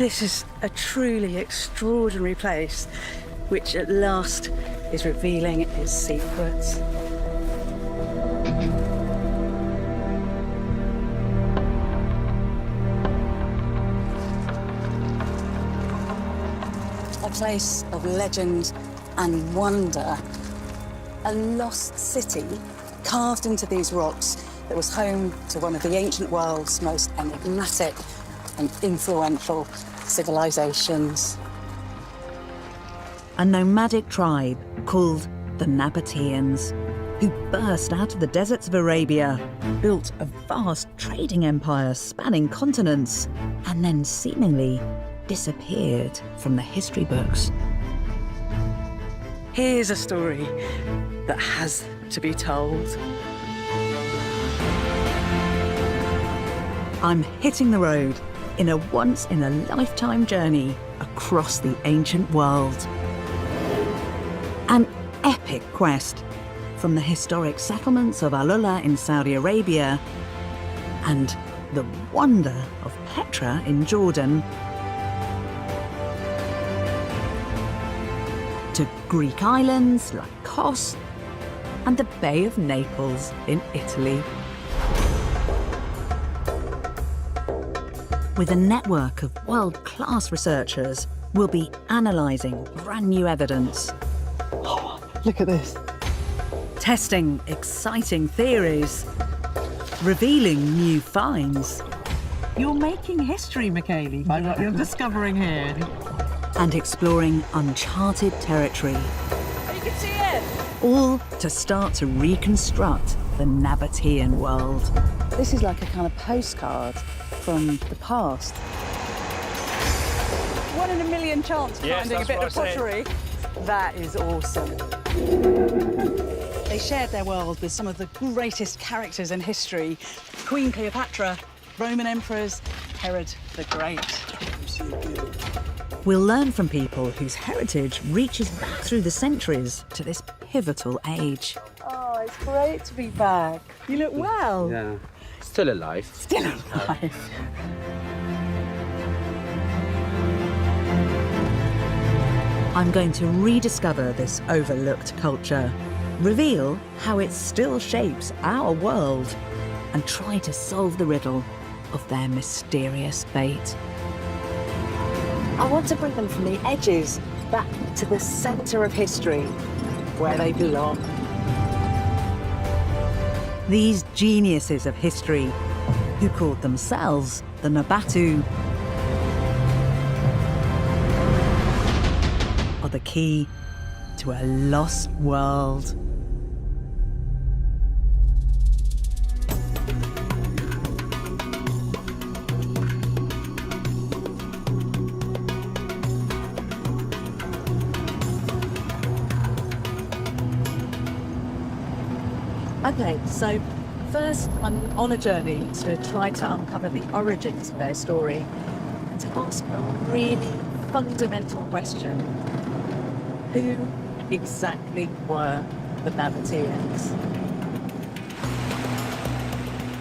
This is a truly extraordinary place, which at last is revealing its secrets. A place of legend and wonder. A lost city carved into these rocks that was home to one of the ancient world's most enigmatic and influential civilizations. A nomadic tribe called the Nabateans, who burst out of the deserts of Arabia, built a vast trading empire spanning continents, and then seemingly disappeared from the history books. Here's a story that has to be told. I'm hitting the road in a once-in-a-lifetime journey across the ancient world. An epic quest from the historic settlements of Al-Ula in Saudi Arabia and the wonder of Petra in Jordan to Greek islands like Kos and the Bay of Naples in Italy. With a network of world-class researchers, we'll be analysing brand new evidence. Oh, look at this. Testing exciting theories. Revealing new finds. You're making history, Michaeli, by what you're discovering here. And exploring uncharted territory. You can see it! All to start to reconstruct the Nabatean world. This is like a kind of postcard from the past. 1 in a million chance of finding a bit of pottery. That is awesome. They shared their world with some of the greatest characters in history. Queen Cleopatra, Roman emperors, Herod the Great. We'll learn from people whose heritage reaches back through the centuries to this pivotal age. Oh, it's great to be back. You look well. Yeah. Still alive. Still alive. I'm going to rediscover this overlooked culture, reveal how it still shapes our world, and try to solve the riddle of their mysterious fate. I want to bring them from the edges back to the centre of history, where they belong. These geniuses of history, who called themselves the Nabatu, are the key to a lost world. Okay, so first I'm on a journey to try to uncover the origins of their story and to ask a really fundamental question. Who exactly were the Nabateans?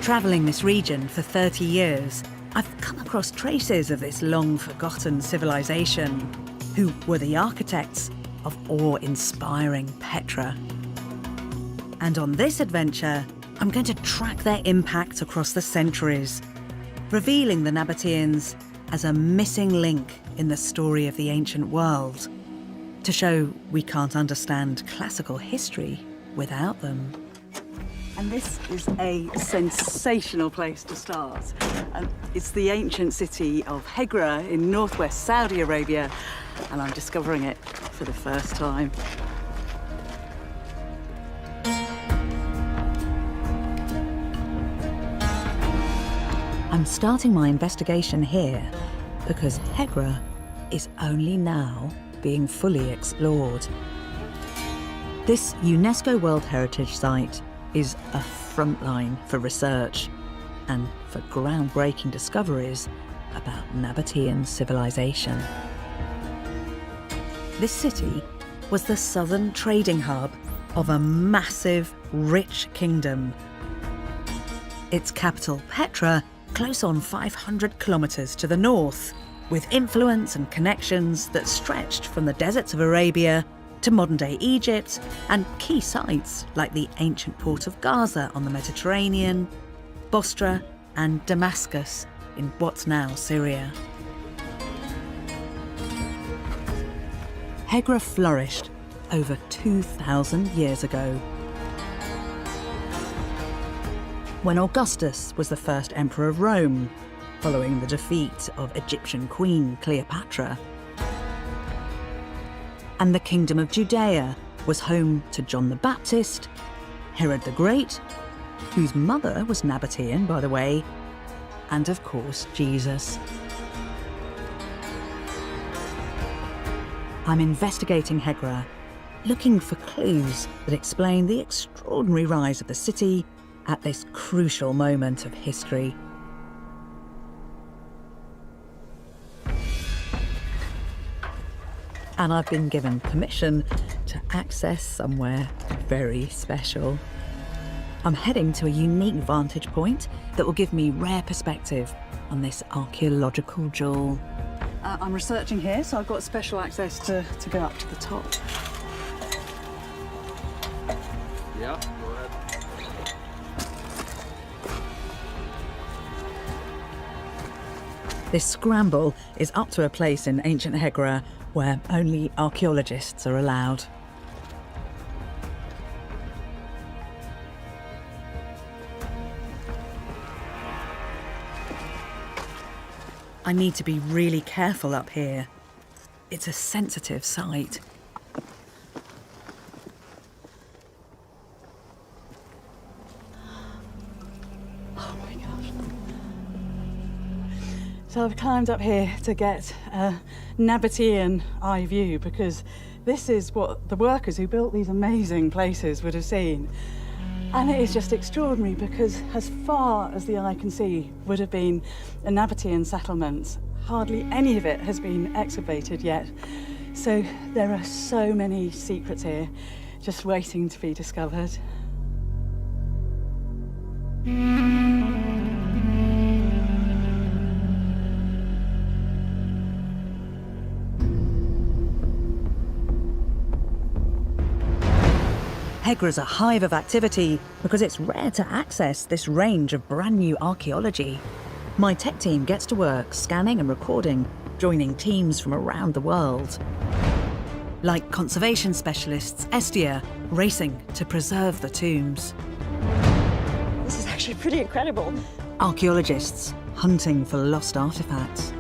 Travelling this region for 30 years, I've come across traces of this long-forgotten civilization, who were the architects of awe-inspiring Petra. And on this adventure, I'm going to track their impact across the centuries, revealing the Nabateans as a missing link in the story of the ancient world, to show we can't understand classical history without them. And this is a sensational place to start. It's the ancient city of Hegra in northwest Saudi Arabia, and I'm discovering it for the first time. I'm starting my investigation here because Hegra is only now being fully explored. This UNESCO World Heritage Site is a frontline for research and for groundbreaking discoveries about Nabatean civilization. This city was the southern trading hub of a massive, rich kingdom. Its capital, Petra, close on 500 kilometres to the north, with influence and connections that stretched from the deserts of Arabia to modern-day Egypt and key sites like the ancient port of Gaza on the Mediterranean, Bostra and Damascus in what's now Syria. Hegra flourished over 2,000 years ago. When Augustus was the first emperor of Rome, following the defeat of Egyptian queen Cleopatra. And the Kingdom of Judea was home to John the Baptist, Herod the Great, whose mother was Nabatean, by the way, and of course, Jesus. I'm investigating Hegra, looking for clues that explain the extraordinary rise of the city at this crucial moment of history. And I've been given permission to access somewhere very special. I'm heading to a unique vantage point that will give me rare perspective on this archaeological jewel. I'm researching here, so I've got special access to go up to the top. Yeah, go ahead. This scramble is up to a place in ancient Hegra where only archaeologists are allowed. I need to be really careful up here. It's a sensitive site. Oh my gosh. So I've climbed up here to get a Nabatean eye view, because this is what the workers who built these amazing places would have seen. And it is just extraordinary, because as far as the eye can see would have been a Nabatean settlement. Hardly any of it has been excavated yet. So there are so many secrets here, just waiting to be discovered. Hegra's a hive of activity because it's rare to access this range of brand new archaeology. My tech team gets to work scanning and recording, joining teams from around the world. Like conservation specialists Estia, racing to preserve the tombs. This is actually pretty incredible. Archaeologists hunting for lost artifacts.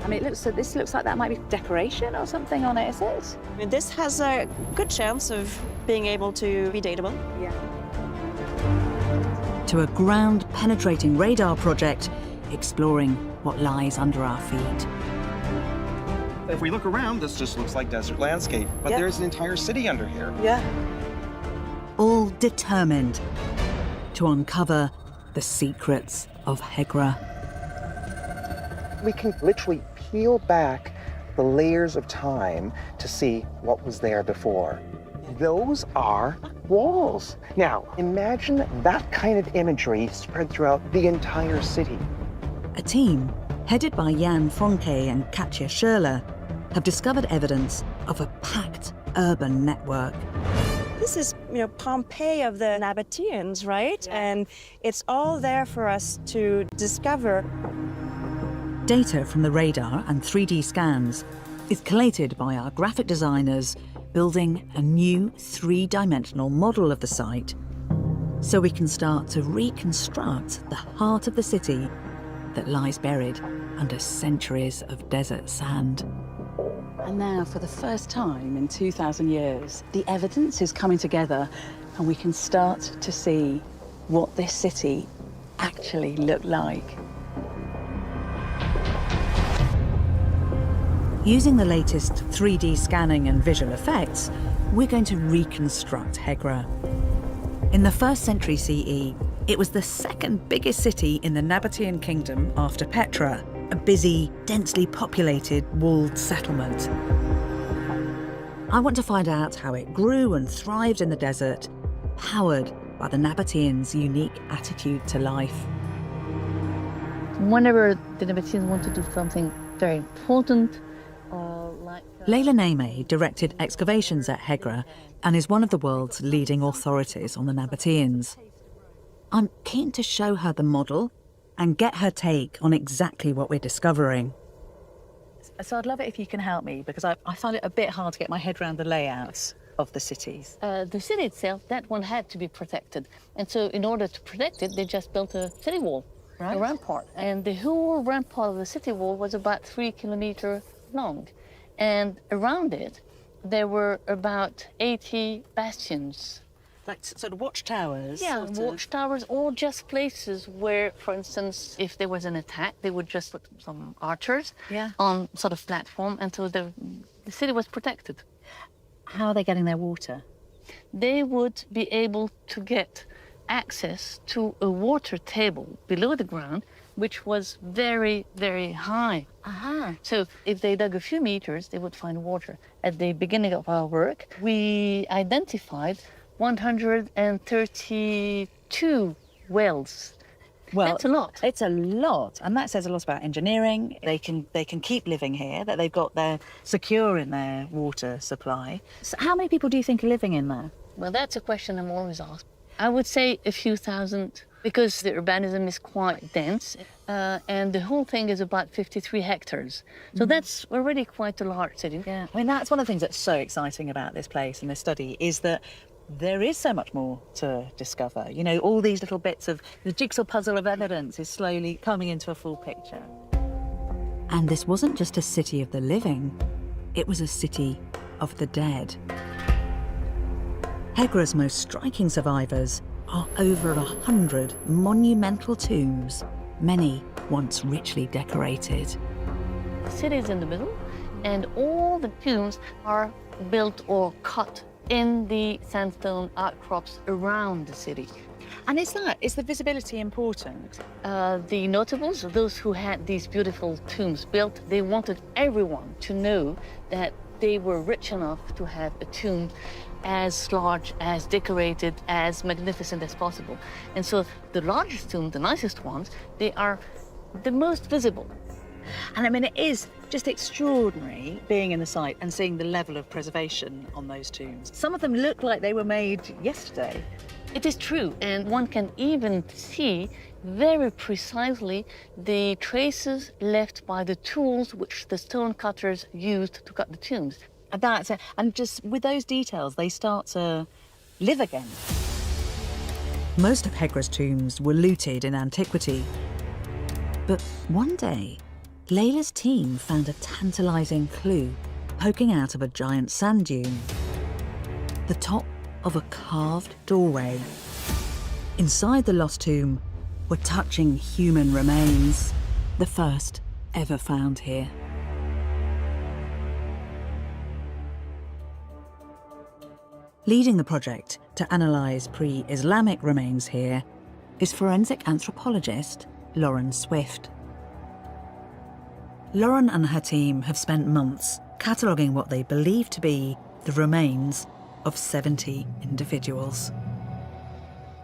I mean, this looks like that might be decoration or something on it, is it? I mean, this has a good chance of being able to be dateable. Yeah. To a ground-penetrating radar project exploring what lies under our feet. If we look around, this just looks like desert landscape, but Yeah. there's an entire city under here. Yeah. All determined to uncover the secrets of Hegra. We can literally peel back the layers of time to see what was there before. Those are walls. Now, imagine that kind of imagery spread throughout the entire city. A team, headed by Jan Fonke and Katja Schürler, have discovered evidence of a packed urban network. This is, Pompeii of the Nabateans, right? And it's all there for us to discover. Data from the radar and 3D scans is collated by our graphic designers, building a new three-dimensional model of the site, so we can start to reconstruct the heart of the city that lies buried under centuries of desert sand. And now, for the first time in 2,000 years, the evidence is coming together and we can start to see what this city actually looked like. Using the latest 3D scanning and visual effects, we're going to reconstruct Hegra. In the 1st century CE, it was the second biggest city in the Nabatean kingdom after Petra, a busy, densely populated, walled settlement. I want to find out how it grew and thrived in the desert, powered by the Nabateans' unique attitude to life. Whenever the Nabateans want to do something very important. Leila Neme directed excavations at Hegra and is one of the world's leading authorities on the Nabateans. I'm keen to show her the model and get her take on exactly what we're discovering. So I'd love it if you can help me, because I find it a bit hard to get my head around the layouts of the cities. The city itself, that one had to be protected. And so in order to protect it, they just built a city wall, a rampart. And the whole rampart of the city wall was about 3 kilometers long. And around it, there were about 80 bastions. Like sort of watchtowers? Yeah, watchtowers, or just places where, for instance, if there was an attack, they would just put some archers on sort of platform, and so the city was protected. How are they getting their water? They would be able to get access to a water table below the ground, which was very, very high. So if they dug a few meters, they would find water. At the beginning of our work, we identified 132 wells. Well, that's a lot. It's a lot, and that says a lot about engineering. They can keep living here, that they've got their secure in their water supply. So how many people do you think are living in there? Well, that's a question I'm always asked. I would say a few thousand, because the urbanism is quite dense, and the whole thing is about 53 hectares. So that's already quite a large city. Yeah, I mean, that's one of the things that's so exciting about this place and this study, is that there is so much more to discover. You know, all these little bits of the jigsaw puzzle of evidence is slowly coming into a full picture. And this wasn't just a city of the living, it was a city of the dead. Hegra's most striking survivors are over 100 monumental tombs, many once richly decorated. The city is in the middle, and all the tombs are built or cut in the sandstone outcrops around the city. And is the visibility important? The notables, those who had these beautiful tombs built, they wanted everyone to know that they were rich enough to have a tomb as large, as decorated, as magnificent as possible. And so the largest tombs, the nicest ones, they are the most visible. And I mean, it is just extraordinary being in the site and seeing the level of preservation on those tombs. Some of them look like they were made yesterday. It is true, and one can even see very precisely the traces left by the tools which the stone cutters used to cut the tombs. And just with those details, they start to live again. Most of Hegra's tombs were looted in antiquity. But one day, Leila's team found a tantalising clue poking out of a giant sand dune. The top of a carved doorway. Inside the lost tomb were touching human remains, the first ever found here. Leading the project to analyse pre-Islamic remains here is forensic anthropologist Lauren Swift. Lauren and her team have spent months cataloguing what they believe to be the remains of 70 individuals.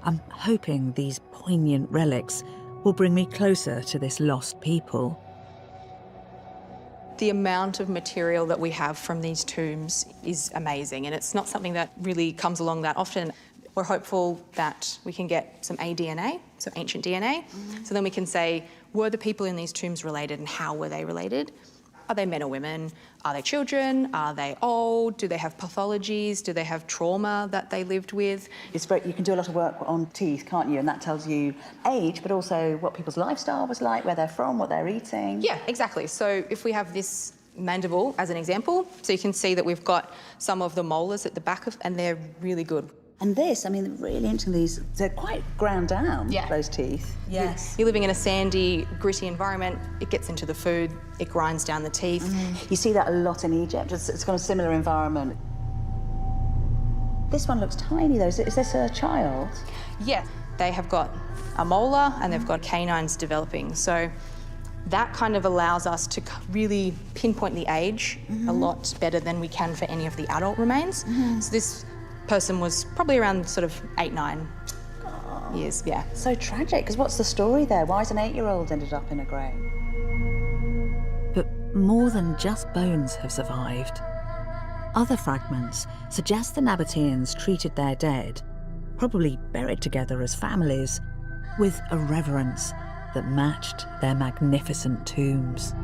I'm hoping these poignant relics will bring me closer to this lost people. The amount of material that we have from these tombs is amazing, and it's not something that really comes along that often. We're hopeful that we can get some aDNA, so ancient DNA, so then we can say, were the people in these tombs related, and how were they related? Are they men or women? Are they children? Are they old? Do they have pathologies? Do they have trauma that they lived with? It's great, you can do a lot of work on teeth, can't you? And that tells you age, but also what people's lifestyle was like, where they're from, what they're eating. Yeah, exactly. So if we have this mandible as an example, so you can see that we've got some of the molars at the back of, and they're really good. And this, I mean, really interesting, they're quite ground down, those teeth. Yes. You're living in a sandy, gritty environment, it gets into the food, it grinds down the teeth. You see that a lot in Egypt, it's got a similar environment. This one looks tiny though, is this a child? Yeah, they have got a molar and they've got canines developing. So that kind of allows us to really pinpoint the age a lot better than we can for any of the adult remains. So this person was probably around sort of 8, 9 years, yeah. So tragic, because what's the story there? Why has an 8-year-old ended up in a grave? But more than just bones have survived. Other fragments suggest the Nabateans treated their dead, probably buried together as families, with a reverence that matched their magnificent tombs.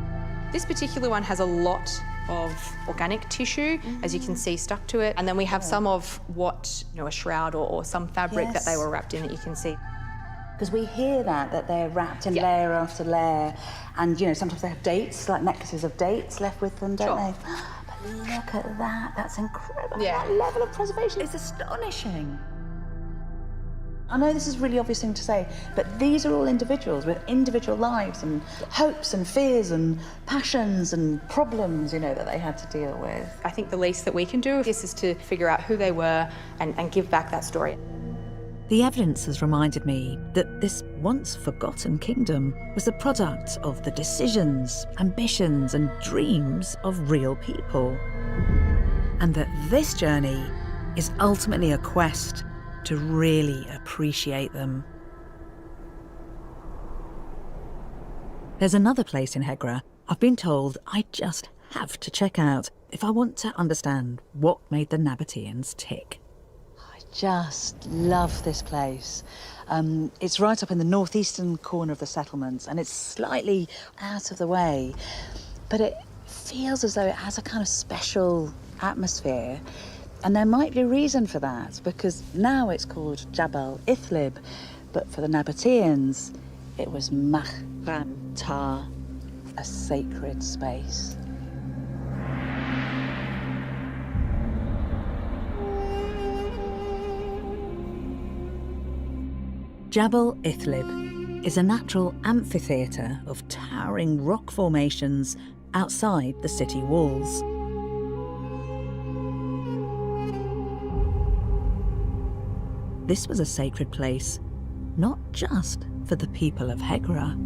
This particular one has a lot of organic tissue, as you can see, stuck to it. And then we have some of what, a shroud or some fabric that they were wrapped in that you can see. Because we hear that they're wrapped in layer after layer, and sometimes they have dates, like necklaces of dates left with them, don't they? But look at that, that's incredible. Yeah. That level of preservation is astonishing. I know this is a really obvious thing to say, but these are all individuals with individual lives and hopes and fears and passions and problems, that they had to deal with. I think the least that we can do is to figure out who they were and give back that story. The evidence has reminded me that this once forgotten kingdom was the product of the decisions, ambitions and dreams of real people. And that this journey is ultimately a quest to really appreciate them. There's another place in Hegra I've been told I just have to check out if I want to understand what made the Nabateans tick. I just love this place. It's right up in the northeastern corner of the settlement, and it's slightly out of the way, but it feels as though it has a kind of special atmosphere. And there might be a reason for that, because now it's called Jabal Ithlib, but for the Nabateans, it was Mahram Ta, a sacred space. Jabal Ithlib is a natural amphitheatre of towering rock formations outside the city walls. This was a sacred place, not just for the people of Hegra.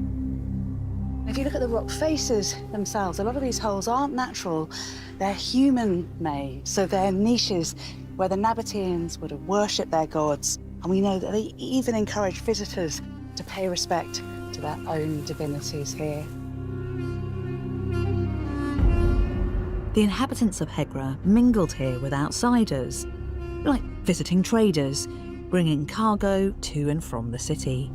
If you look at the rock faces themselves, a lot of these holes aren't natural, they're human-made. So they're niches where the Nabateans would have worshipped their gods, and we know that they even encourage visitors to pay respect to their own divinities here. The inhabitants of Hegra mingled here with outsiders, like visiting traders, bringing cargo to and from the city.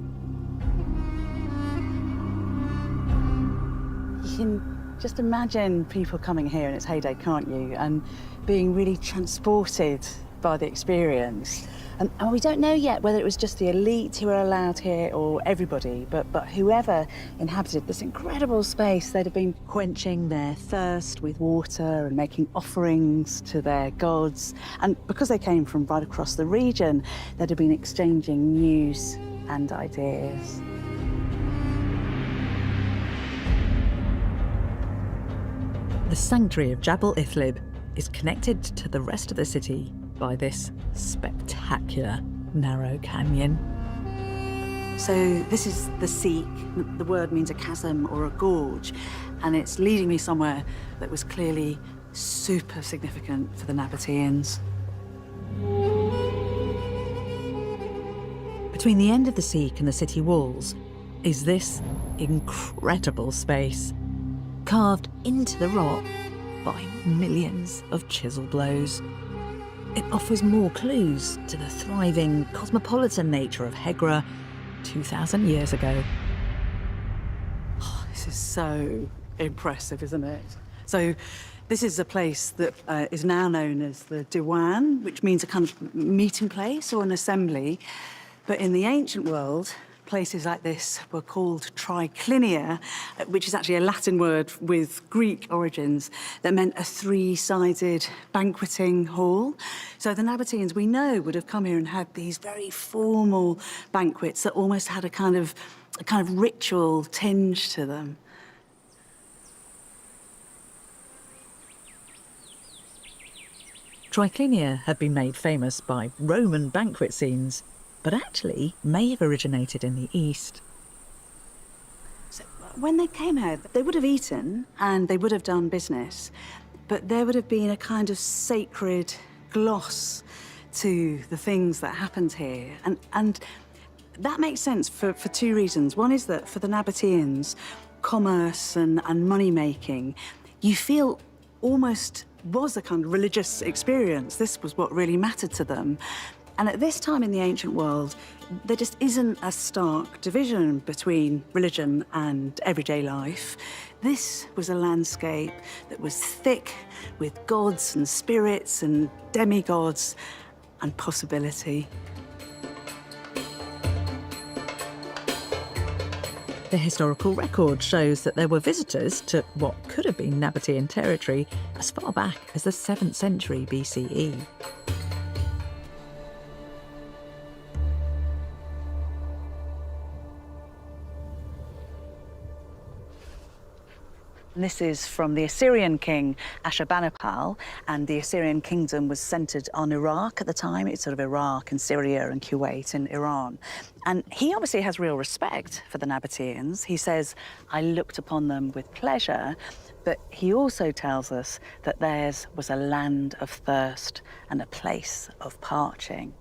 You can just imagine people coming here in its heyday, can't you? And being really transported by the experience. And we don't know yet whether it was just the elite who were allowed here or everybody, but whoever inhabited this incredible space, they'd have been quenching their thirst with water and making offerings to their gods. And because they came from right across the region, they'd have been exchanging news and ideas. The sanctuary of Jabal Ithlib is connected to the rest of the city by this spectacular narrow canyon. So this is the Seek. The word means a chasm or a gorge, and it's leading me somewhere that was clearly super significant for the Nabateans. Between the end of the Seek and the city walls is this incredible space, carved into the rock by millions of chisel blows. It offers more clues to the thriving, cosmopolitan nature of Hegra 2,000 years ago. Oh, this is so impressive, isn't it? So this is a place that is now known as the Diwan, which means a kind of meeting place or an assembly. But in the ancient world, places like this were called triclinia, which is actually a Latin word with Greek origins that meant a three-sided banqueting hall. So the Nabateans, we know, would have come here and had these very formal banquets that almost had a kind of ritual tinge to them. Triclinia had been made famous by Roman banquet scenes, but actually may have originated in the East. So when they came here, they would have eaten and they would have done business, but there would have been a kind of sacred gloss to the things that happened here. And that makes sense for two reasons. One is that for the Nabateans, commerce and money-making you feel almost was a kind of religious experience. This was what really mattered to them. And at this time in the ancient world, there just isn't a stark division between religion and everyday life. This was a landscape that was thick with gods and spirits and demigods and possibility. The historical record shows that there were visitors to what could have been Nabatean territory as far back as the 7th century BCE. This is from the Assyrian king Ashurbanipal, and the Assyrian kingdom was centred on Iraq at the time. It's sort of Iraq and Syria and Kuwait and Iran. And he obviously has real respect for the Nabateans. He says, I looked upon them with pleasure, but he also tells us that theirs was a land of thirst and a place of parching.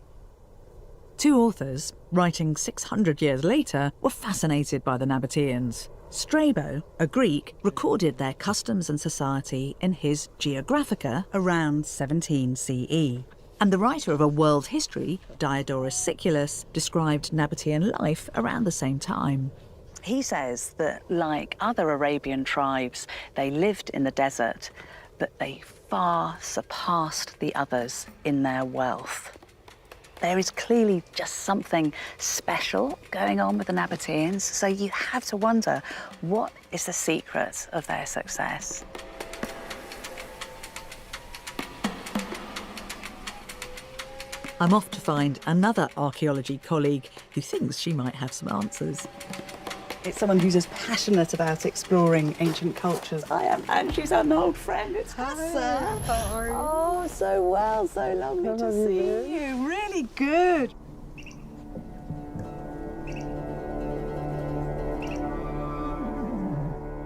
Two authors, writing 600 years later, were fascinated by the Nabateans. Strabo, a Greek, recorded their customs and society in his Geographica around 17 CE. And the writer of a world history, Diodorus Siculus, described Nabatean life around the same time. He says that, like other Arabian tribes, they lived in the desert, but they far surpassed the others in their wealth. There is clearly just something special going on with the Nabateans, so you have to wonder, what is the secret of their success? I'm off to find another archaeology colleague who thinks she might have some answers. It's someone who's as passionate about exploring ancient cultures. I am, and she's an old friend. It's Hassa. How are you? Oh, so well, so lovely to see you. Really good.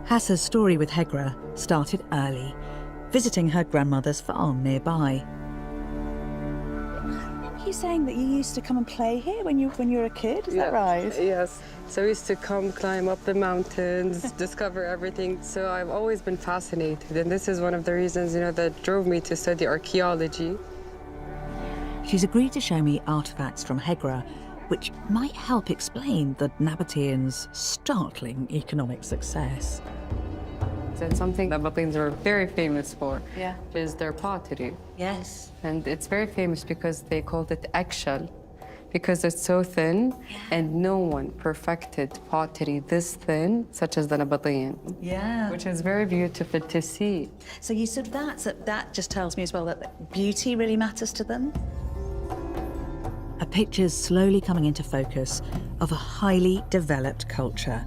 Hassa's story with Hegra started early, visiting her grandmother's farm nearby. You're saying that you used to come and play here when you were a kid, is that right? Yes. So we used to come climb up the mountains, discover everything. So I've always been fascinated, and this is one of the reasons, that drove me to study archaeology. She's agreed to show me artefacts from Hegra, which might help explain the Nabateans' startling economic success. It's something that Nabateans are very famous for, Yeah. is their pottery. Yes. And it's very famous because they called it eggshell, because it's so thin, and no one perfected pottery this thin, such as the Nabatean. Yeah. Which is very beautiful to see. So you said that just tells me as well that beauty really matters to them. A picture's slowly coming into focus of a highly developed culture,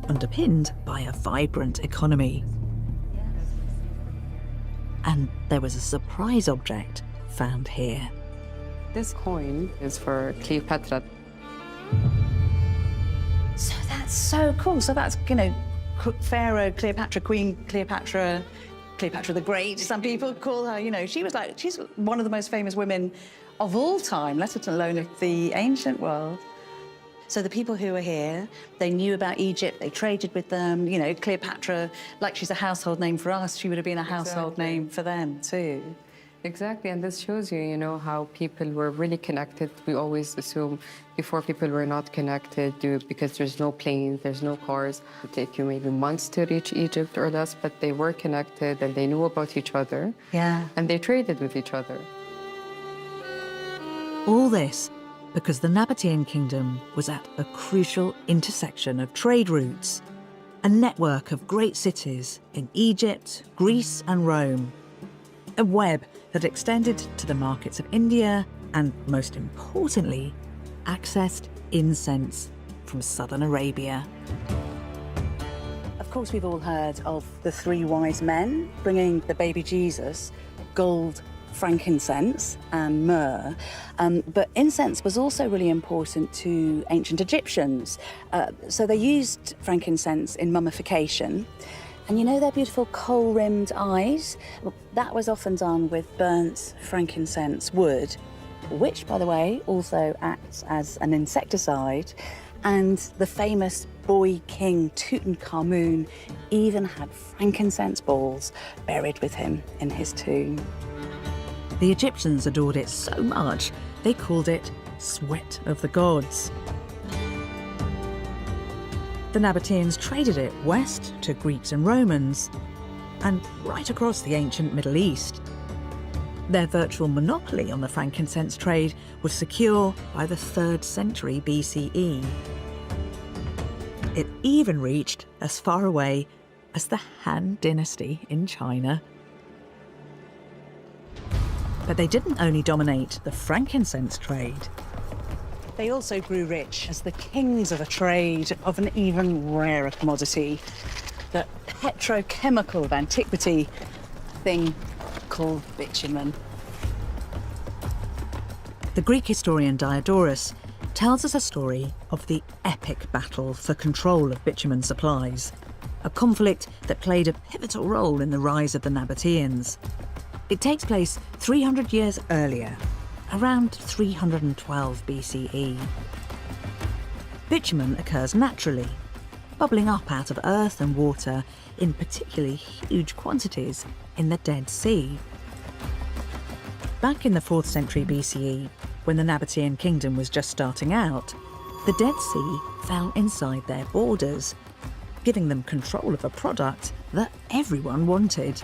underpinned by a vibrant economy. And there was a surprise object found here. This coin is for Cleopatra. So that's so cool. So that's, Pharaoh Cleopatra, Queen Cleopatra, Cleopatra the Great. Some people call her, she's one of the most famous women of all time, let alone of the ancient world. So the people who were here, they knew about Egypt, they traded with them. Cleopatra, like she's a household name for us, she would have been a household name for them too. Exactly, and this shows you, how people were really connected. We always assume before people were not connected because there's no planes, there's no cars. It would take you maybe months to reach Egypt or less, but they were connected and they knew about each other. Yeah. And they traded with each other. All this because the Nabatean kingdom was at a crucial intersection of trade routes, a network of great cities in Egypt, Greece and Rome, a web that extended to the markets of India and, most importantly, accessed incense from southern Arabia. Of course, we've all heard of the three wise men bringing the baby Jesus gold, frankincense and myrrh. But incense was also really important to ancient Egyptians. So they used frankincense in mummification. And their beautiful coal-rimmed eyes? Well, that was often done with burnt frankincense wood, which, by the way, also acts as an insecticide. And the famous boy king Tutankhamun even had frankincense balls buried with him in his tomb. The Egyptians adored it so much, they called it sweat of the gods. The Nabateans traded it west to Greeks and Romans, and right across the ancient Middle East. Their virtual monopoly on the frankincense trade was secure by the 3rd century BCE. It even reached as far away as the Han Dynasty in China. But they didn't only dominate the frankincense trade. They also grew rich as the kings of a trade of an even rarer commodity, the petrochemical of antiquity, thing called bitumen. The Greek historian Diodorus tells us a story of the epic battle for control of bitumen supplies, a conflict that played a pivotal role in the rise of the Nabateans. It takes place 300 years earlier, around 312 BCE. Bitumen occurs naturally, bubbling up out of earth and water in particularly huge quantities in the Dead Sea. Back in the 4th century BCE, when the Nabatean kingdom was just starting out, the Dead Sea fell inside their borders, giving them control of a product that everyone wanted.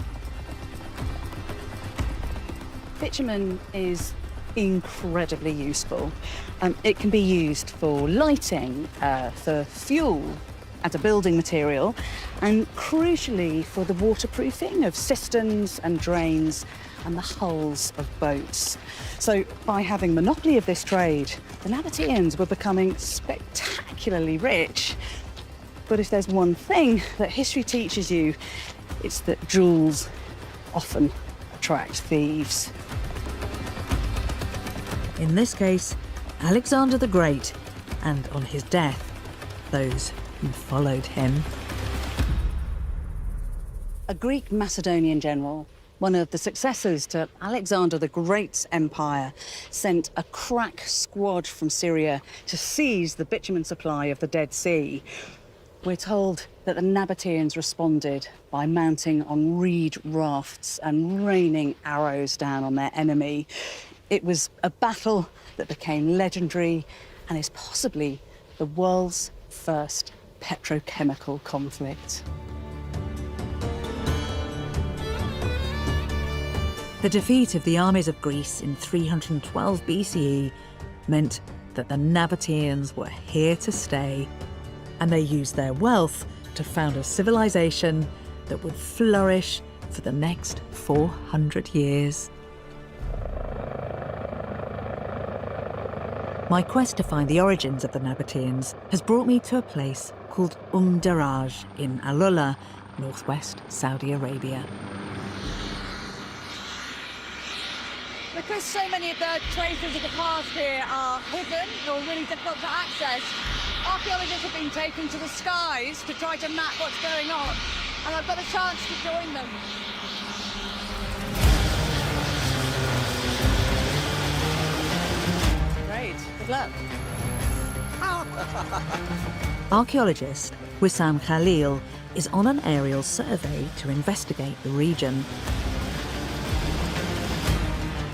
Bitumen is incredibly useful. It can be used for lighting, for fuel, as a building material, and crucially for the waterproofing of cisterns and drains and the hulls of boats. So by having monopoly of this trade, the Nabateans were becoming spectacularly rich. But if there's one thing that history teaches you, it's that jewels often attract thieves. In this case, Alexander the Great, and on his death, those who followed him. A Greek Macedonian general, one of the successors to Alexander the Great's empire, sent a crack squad from Syria to seize the bitumen supply of the Dead Sea. We're told that the Nabateans responded by mounting on reed rafts and raining arrows down on their enemy. It was a battle that became legendary and is possibly the world's first petrochemical conflict. The defeat of the armies of Greece in 312 BCE meant that the Nabateans were here to stay, and they used their wealth to found a civilization that would flourish for the next 400 years. My quest to find the origins of the Nabateans has brought me to a place called Daraj in Alula, northwest Saudi Arabia. Because so many of the traces of the past here are hidden or really difficult to access, archaeologists have been taken to the skies to try to map what's going on, and I've got a chance to join them. Great, good luck. Archaeologist Wissam Khalil is on an aerial survey to investigate the region.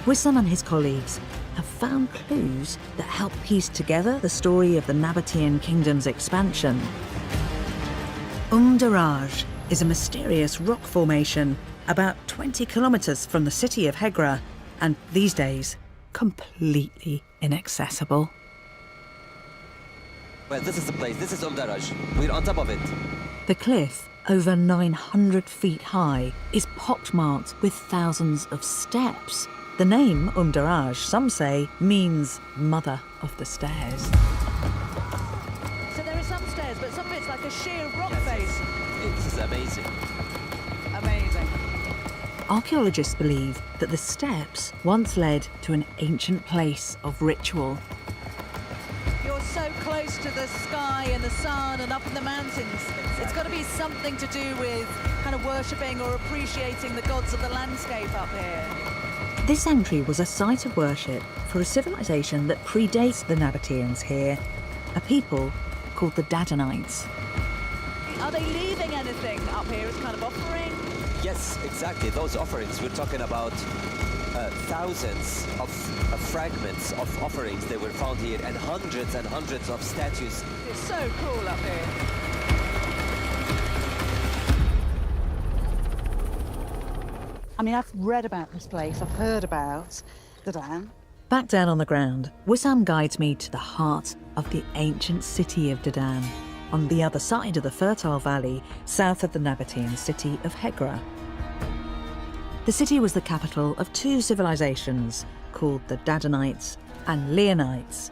Wissam and his colleagues have found clues that help piece together the story of the Nabatean kingdom's expansion. Daraj is a mysterious rock formation about 20 kilometres from the city of Hegra, and these days, completely inaccessible. Well, this is the place. This is Daraj. We're on top of it. The cliff, over 900 feet high, is pockmarked with thousands of steps. The name Daraj, some say, means mother of the stairs. So there are some stairs, but some of it's like a sheer rock face. This is amazing. Amazing. Archaeologists believe that the steps once led to an ancient place of ritual. You're so close to the sky and the sun and up in the mountains. It's got to be something to do with kind of worshipping or appreciating the gods of the landscape up here. This entry was a site of worship for a civilization that predates the Nabateans here, a people called the Dadanites. Are they leaving anything up here as kind of offering? Yes, exactly. Those offerings, we're talking about thousands of fragments of offerings that were found here and hundreds of statues. It's so cool up here. I mean, I've read about this place, I've heard about the dam. Back down on the ground, Wissam guides me to the heart of the ancient city of Dedan, on the other side of the fertile valley, south of the Nabatean city of Hegra. The city was the capital of two civilizations called the Dadanites and Leonites,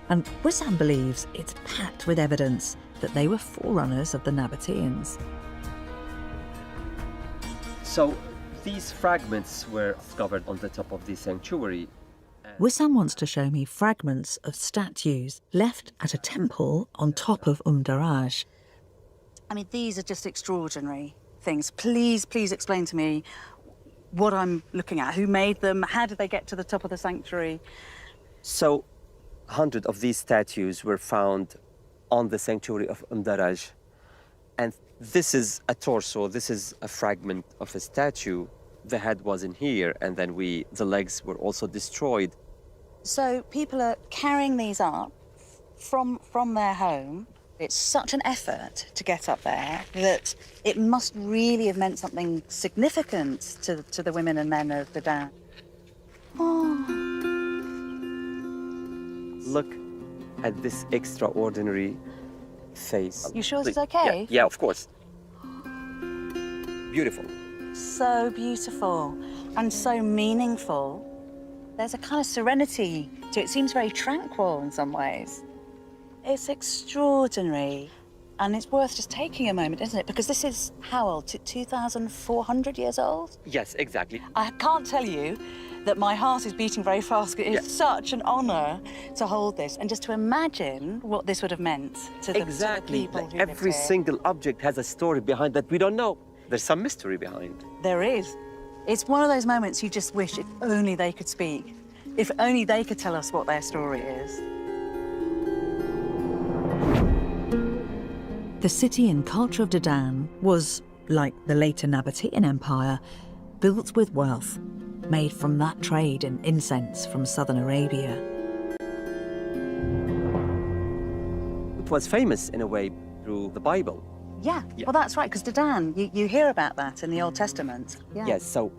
and Wissam believes it's packed with evidence that they were forerunners of the Nabateans. So these fragments were discovered on the top of the sanctuary. Wissam wants to show me fragments of statues left at a temple on top of Daraj. I mean, these are just extraordinary things. Please explain to me what I'm looking at. Who made them? How did they get to the top of the sanctuary? So 100 of these statues were found on the sanctuary of Daraj. And this is a torso, this is a fragment of a statue. The head was in here, and then the legs were also destroyed. So people are carrying these up from their home. It's such an effort to get up there that it must really have meant something significant to the women and men of the dam. Oh. Look at this extraordinary face. You sure it's okay? Yeah, of course. Beautiful. So beautiful and so meaningful. There's a kind of serenity to it. It seems very tranquil in some ways. It's extraordinary, and it's worth just taking a moment, isn't it? Because this is how old? 2,400 years old? Yes, exactly. I can't tell you that my heart is beating very fast. It's such an honour to hold this and just to imagine what this would have meant to the people who lived Every here. single object has a story behind that we don't know. There's some mystery behind. There is. It's one of those moments you just wish if only they could speak, if only they could tell us what their story is. The city and culture of Dedan was, like the later Nabatean Empire, built with wealth made from that trade in incense from southern Arabia. It was famous in a way through the Bible. Yeah, well, that's right, because Dedan, you hear about that in the Old Testament. Yeah. Yes, so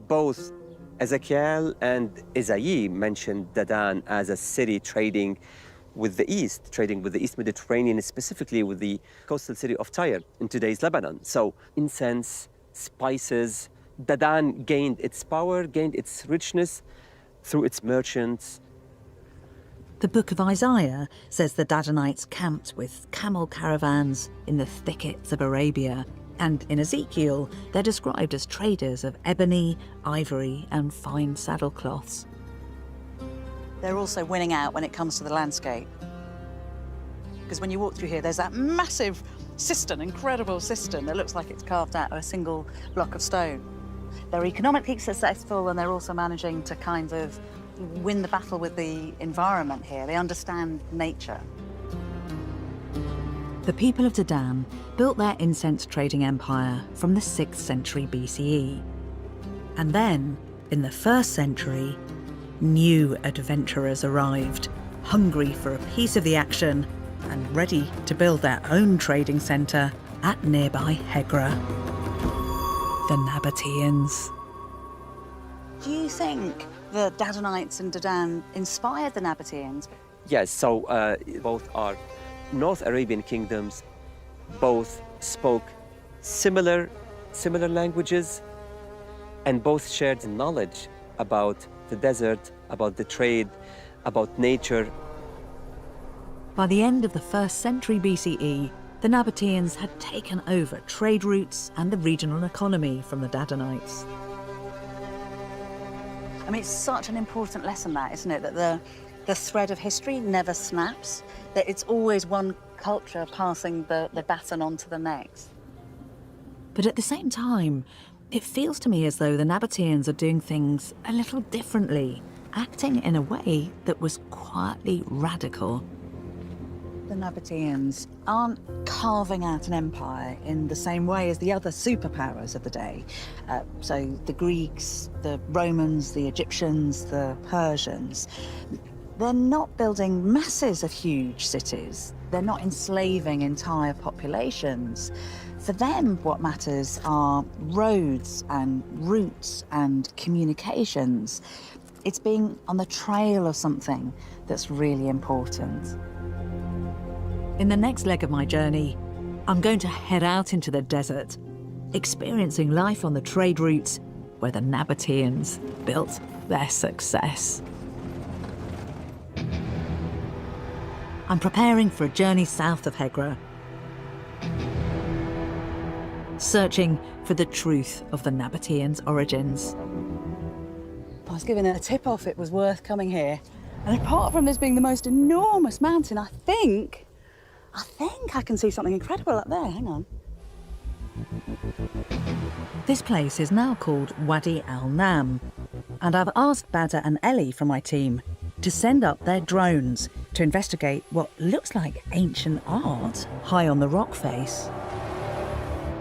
both Ezekiel and Isaiah mentioned Dedan as a city trading with the East Mediterranean, specifically with the coastal city of Tyre in today's Lebanon. So incense, spices, Dedan gained its power, gained its richness through its merchants. The Book of Isaiah says the Dadanites camped with camel caravans in the thickets of Arabia, and in Ezekiel, they're described as traders of ebony, ivory, and fine saddlecloths. They're also winning out when it comes to the landscape. Because when you walk through here, there's that massive cistern, incredible cistern that looks like it's carved out of a single block of stone. They're economically successful, and they're also managing to kind of win the battle with the environment here. They understand nature. The people of Dedan built their incense trading empire from the 6th century BCE. And then, in the 1st century, new adventurers arrived, hungry for a piece of the action and ready to build their own trading centre at nearby Hegra. The Nabateans. Do you think the Dadanites and Dedan inspired the Nabateans? Yes, so both are North Arabian kingdoms. Both spoke similar languages, and both shared knowledge about the desert, about the trade, about nature. By the end of the 1st century BCE, the Nabateans had taken over trade routes and the regional economy from the Dadanites. I mean, it's such an important lesson, that, isn't it? That the thread of history never snaps, that it's always one culture passing the baton on to the next. But at the same time, it feels to me as though the Nabateans are doing things a little differently, acting in a way that was quietly radical. the Nabateans aren't carving out an empire in the same way as the other superpowers of the day. So the Greeks, the Romans, the Egyptians, the Persians, they're not building masses of huge cities. They're not enslaving entire populations. For them, what matters are roads and routes and communications. It's being on the trail of something that's really important. In the next leg of my journey, I'm going to head out into the desert, experiencing life on the trade routes where the Nabateans built their success. I'm preparing for a journey south of Hegra, searching for the truth of the Nabateans' origins. I was given a tip-off it was worth coming here. And apart from this being the most enormous mountain, I think I can see something incredible up there. Hang on. This place is now called Wadi al-Nam, and I've asked Badr and Ellie from my team to send up their drones to investigate what looks like ancient art high on the rock face.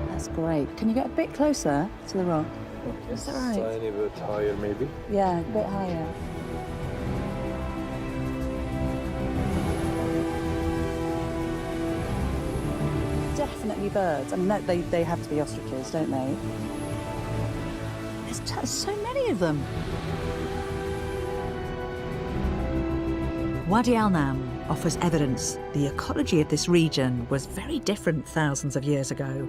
That's great. Can you get a bit closer to the rock? Is that right? Tiny bit higher, maybe. Yeah, a bit higher. Definitely birds. I mean, they have to be ostriches, don't they? There's so many of them. Wadi al-Nam offers evidence the ecology of this region was very different thousands of years ago.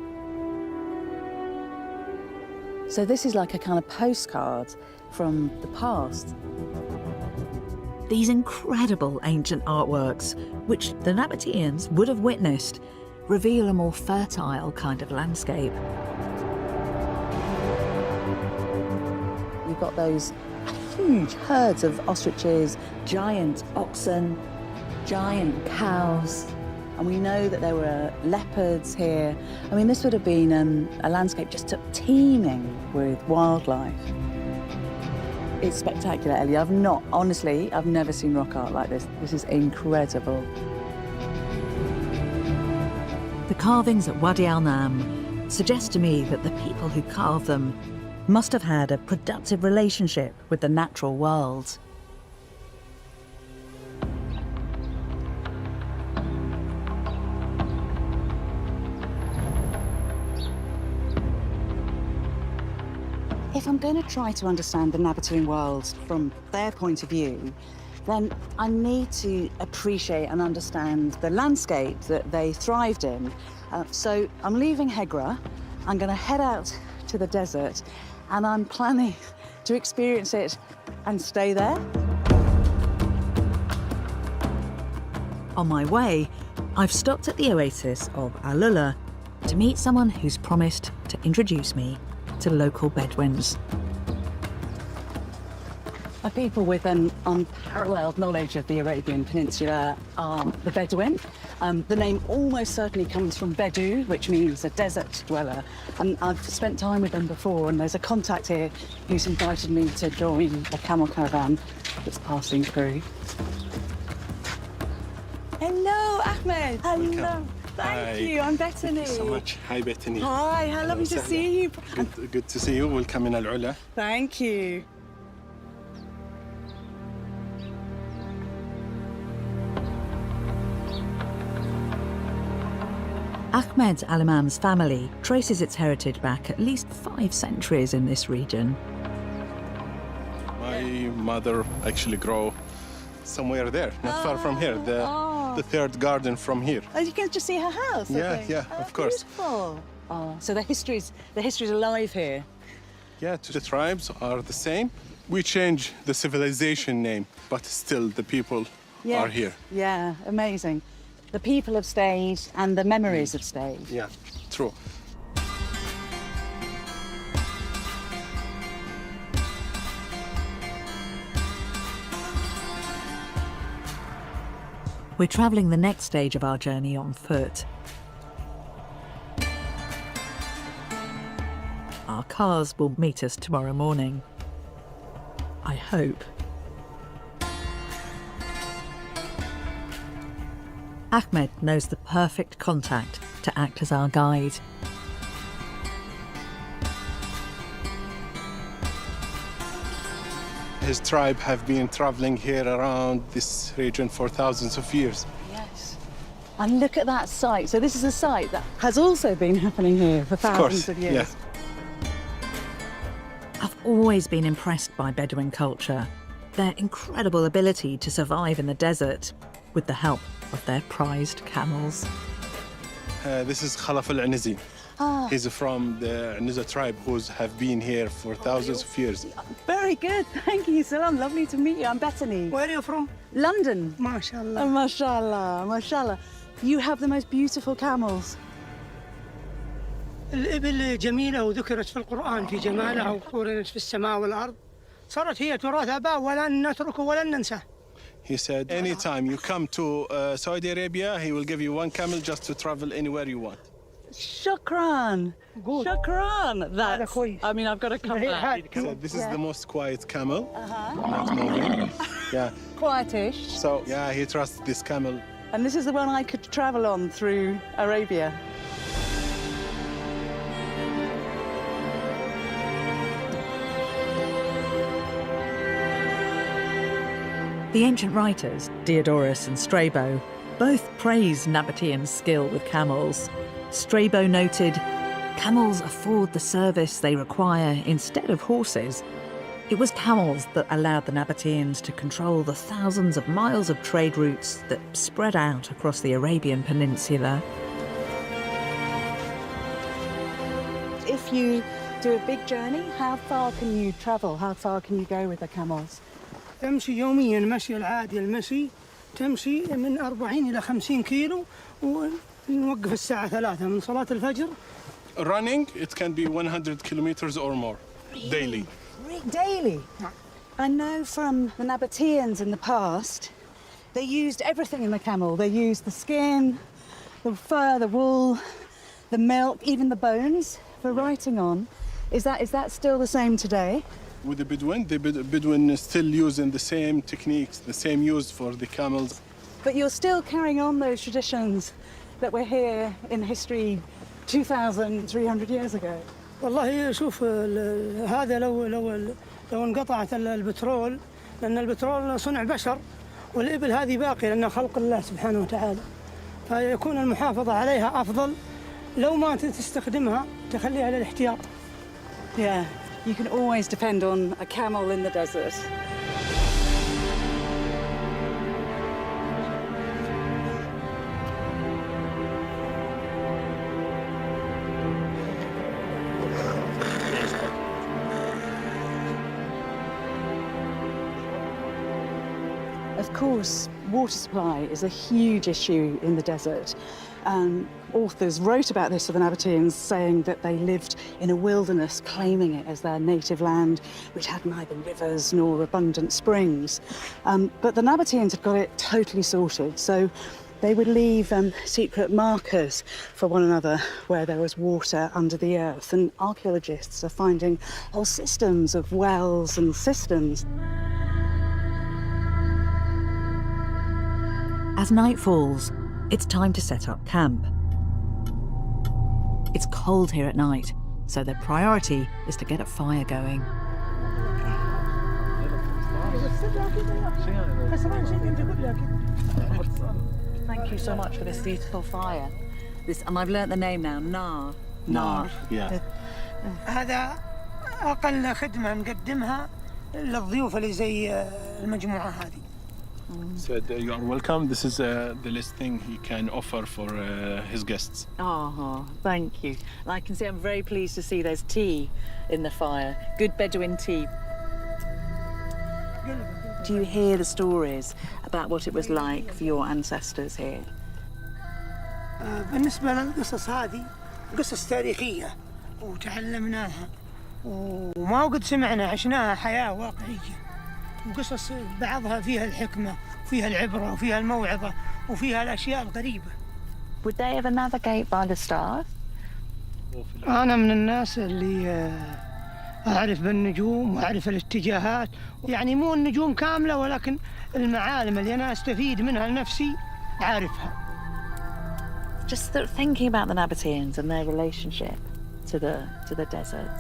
So this is like a kind of postcard from the past. These incredible ancient artworks, which the Nabateans would have witnessed, reveal a more fertile kind of landscape. You've got those huge herds of ostriches, giant oxen, giant cows, and we know that there were leopards here. I mean, this would have been a landscape just teeming with wildlife. It's spectacular, Ellie. I've never seen rock art like this. This is incredible. The carvings at Wadi al-Nam suggest to me that the people who carved them must have had a productive relationship with the natural world. If I'm going to try to understand the Nabatean world from their point of view, then I need to appreciate and understand the landscape that they thrived in. So I'm leaving Hegra, I'm going to head out to the desert, and I'm planning to experience it and stay there. On my way, I've stopped at the oasis of Alula to meet someone who's promised to introduce me to local Bedouins. A people with an unparalleled knowledge of the Arabian Peninsula are the Bedouin. The name almost certainly comes from Bedu, which means a desert dweller. And I've spent time with them before, and there's a contact here who's invited me to join a camel caravan that's passing through. Hello, Ahmed. Hello. Welcome. Thank you. I'm Bethany. Thank you so much. Hi, Bethany. Hi, how lovely to see you. Good to see you. Welcome in Al-Ula. Thank you. Ahmed al-Imam's family traces its heritage back at least 5 centuries in this region. My mother actually grew somewhere there, not far from here, the third garden from here. Oh, you can just see her house. Yeah, of course. Beautiful. Oh, so the history's alive here. Yeah, the tribes are the same. We change the civilization name, but still the people are here. Yeah, amazing. The people have stayed and the memories have stayed. Yeah, true. We're travelling the next stage of our journey on foot. Our cars will meet us tomorrow morning. I hope. Ahmed knows the perfect contact to act as our guide. His tribe have been traveling here around this region for thousands of years. Yes. And look at that site. So this is a site that has also been happening here for thousands of years. Yeah. I've always been impressed by Bedouin culture, their incredible ability to survive in the desert with the help of their prized camels. This is Khalaf al-Anizi. He's from the Aniza tribe who have been here for thousands of years. Very good. Thank you, Salam. Lovely to meet you. I'm Bethany. Where are you from? London. MashaAllah. Oh, mashallah, mashallah. You have the most beautiful camels. الإبل جميلة وذكرت في القرآن في جمالها وقورنت في السماء والأرض. صارت هي تراث آباء ولن نتركه ولن ننساه. He said, anytime you come to Saudi Arabia, he will give you one camel just to travel anywhere you want. Shukran. Good. Shukran. That's, I mean, I've got to come back. So this is the most quiet camel, not moving. Yeah. Quietish. So, yeah, he trusts this camel. And this is the one I could travel on through Arabia. The ancient writers, Diodorus and Strabo, both praise Nabateans' skill with camels. Strabo noted, camels afford the service they require instead of horses. It was camels that allowed the Nabateans to control the thousands of miles of trade routes that spread out across the Arabian Peninsula. If you do a big journey, how far can you travel? How far can you go with the camels? تمشي يوميا المشي العادي المشي تمشي من 40 إلى 50 كيلو ونوقف الساعة 3 من صلاة الفجر. Running, it can be 100 kilometers or more daily. Daily? I know from the Nabateans in the past, they used everything in the camel. They used the skin, the fur, the wool, the milk, even the bones for writing on. Is that still the same today? With the Bedouin is still using the same techniques, the same use for the camels. But you're still carrying on those traditions that were here in history 2,300 years ago. والله شوف هذا لو انقطعت البترول لأن البترول صنع بشر والإبل هذه باقية لأنها خلق الله سبحانه وتعالى فيكون المحافظة عليها أفضل لو ما تستخدمها تخليها للاحتياط. Yeah. You can always depend on a camel in the desert. Of course, water supply is a huge issue in the desert. Authors wrote about this for the Nabateans, saying that they lived in a wilderness, claiming it as their native land, which had neither rivers nor abundant springs. But the Nabateans had got it totally sorted, so they would leave secret markers for one another where there was water under the earth, and archaeologists are finding whole systems of wells and cisterns. As night falls, it's time to set up camp. It's cold here at night, so their priority is to get a fire going. Thank you so much for this beautiful fire. And I've learnt the name now, Nar. Nar, yeah. هذا أقل خدمة نقدمها للضيوف اللي زي المجموعة هذه. Said you are welcome. This is the least thing he can offer for his guests. Oh, thank you. And I can see I'm very pleased to see there's tea in the fire. Good Bedouin tea. Do you hear the stories about what it was like for your ancestors here? بالنسبة للقصص هذه قصص تاريخية وتعلمناها وما قد سمعنا عشناها حياة واقعية وقصص بعضها فيها الحكمة وفيها العبرة وفيها الموعظة وفيها الأشياء الغريبة. Would they ever navigate by the stars? أنا من الناس اللي أعرف بالنجوم وأعرف الاتجاهات يعني مو النجوم كاملة ولكن المعالم اللي أنا أستفيد منها لنفسي أعرفها. just sort of thinking about the Nabateans and their relationship to the desert.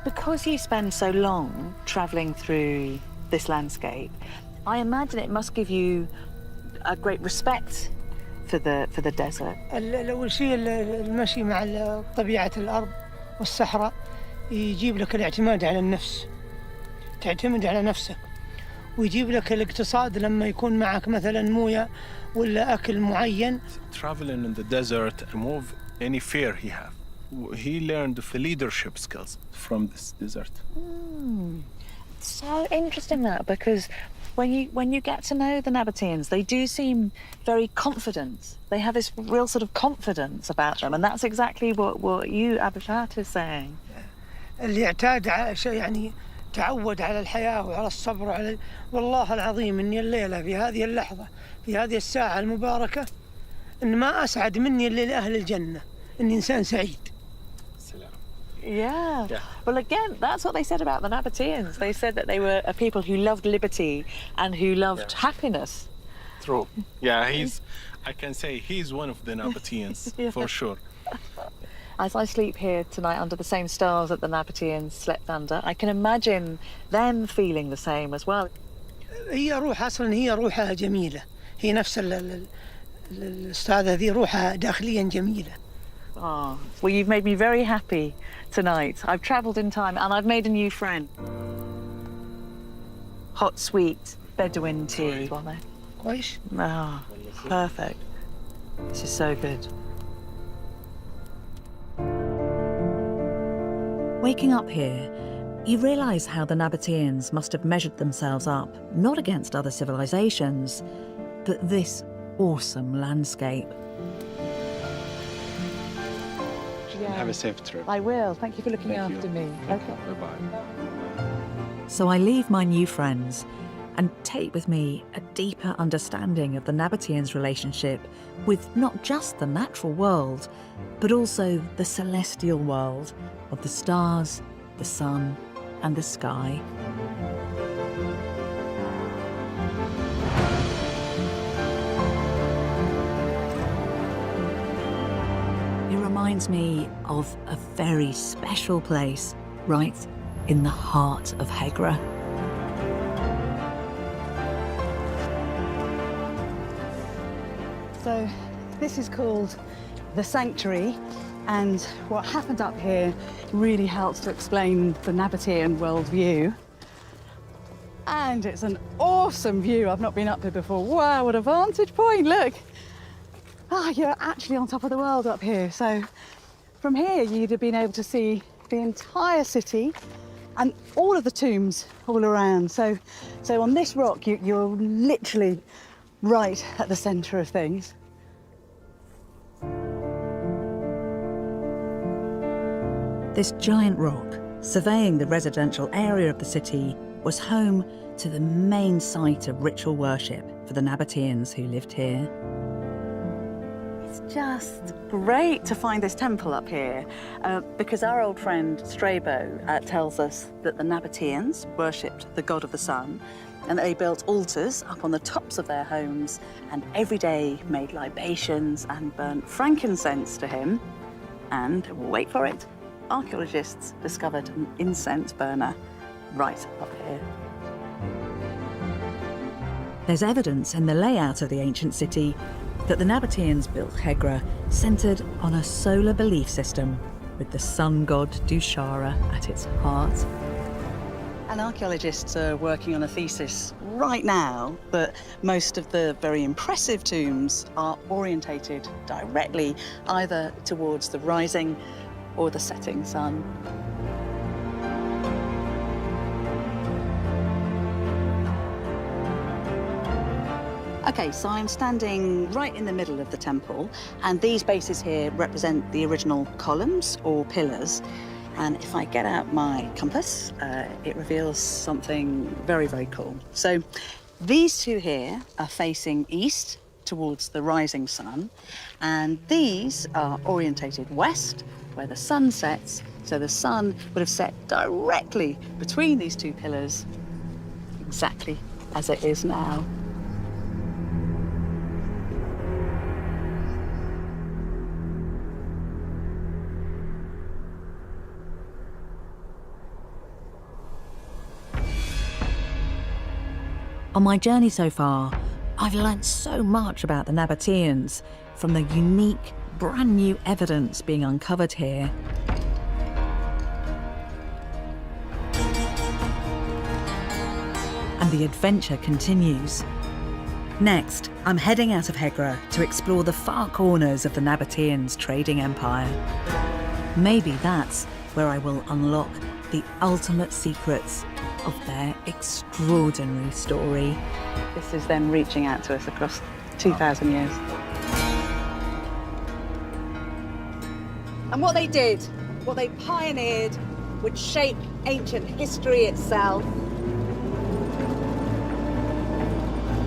Because you spend so long travelling through this landscape, I imagine it must give you a great respect for the desert. أول شيء المشي مع طبيعة الأرض والصحراء يجيب لك الاعتماد على النفس. تعتمد على نفسك. ويجيب لك الاقتصاد لما يكون معك مثلا موية ولا أكل معين. Traveling in the desert remove any fear he have. He learned the leadership skills from this desert. So interesting that, because when you get to know the Nabateans, they do seem very confident. They have this real sort of confidence about them, and that's exactly what you, Abishat, is saying. اللي اعتاد يعني تعود على الحياة وعلى الصبر وعلى والله العظيم إني الليلة في هذه اللحظة في هذه الساعة المباركة إن ما أسعد مني إلا لأهل الجنة إني إنسان سعيد. Yeah. Well, again, that's what they said about the Nabateans. They said that they were a people who loved liberty and who loved happiness. True. Yeah, I can say he's one of the Nabateans, for sure. As I sleep here tonight under the same stars that the Nabateans slept under, I can imagine them feeling the same as well. هي روح أصلاً هي روحها جميلة. هي نفس الأستاذة ذي روحها داخلياً جميلة. Oh, well, you've made me very happy tonight. I've travelled in time and I've made a new friend. Hot, sweet Bedouin tea. كويس. Oh, perfect. This is so good. Waking up here, you realise how the Nabateans must have measured themselves up, not against other civilizations, but this awesome landscape. Have a safe trip. I will. Thank you for looking after me. Okay. Bye-bye. So I leave my new friends and take with me a deeper understanding of the Nabateans' relationship with not just the natural world, but also the celestial world of the stars, the sun, and the sky. It reminds me of a very special place right in the heart of Hegra. So this is called the Sanctuary, and what happened up here really helps to explain the Nabatean worldview. And it's an awesome view. I've not been up here before. Wow, what a vantage point, look. You're actually on top of the world up here. So from here, you'd have been able to see the entire city and all of the tombs all around. So on this rock, you're literally right at the centre of things. This giant rock, surveying the residential area of the city, was home to the main site of ritual worship for the Nabateans who lived here. It's just great to find this temple up here because our old friend Strabo tells us that the Nabateans worshipped the god of the sun and that they built altars up on the tops of their homes and every day made libations and burnt frankincense to him. And, wait for it, archaeologists discovered an incense burner right up here. There's evidence in the layout of the ancient city that the Nabateans built Hegra centred on a solar belief system with the sun god Dushara at its heart. And archaeologists are working on a thesis right now that most of the very impressive tombs are orientated directly either towards the rising or the setting sun. Okay, so I'm standing right in the middle of the temple, and these bases here represent the original columns or pillars. And if I get out my compass, it reveals something very, very cool. So these two here are facing east towards the rising sun, and these are orientated west, where the sun sets. So the sun would have set directly between these two pillars, exactly as it is now. On my journey so far, I've learnt so much about the Nabateans, from the unique, brand new evidence being uncovered here, and the adventure continues. Next, I'm heading out of Hegra to explore the far corners of the Nabateans' trading empire. Maybe that's where I will unlock the ultimate secrets of their extraordinary story. This is them reaching out to us across 2,000 years. And what they did, what they pioneered, would shape ancient history itself.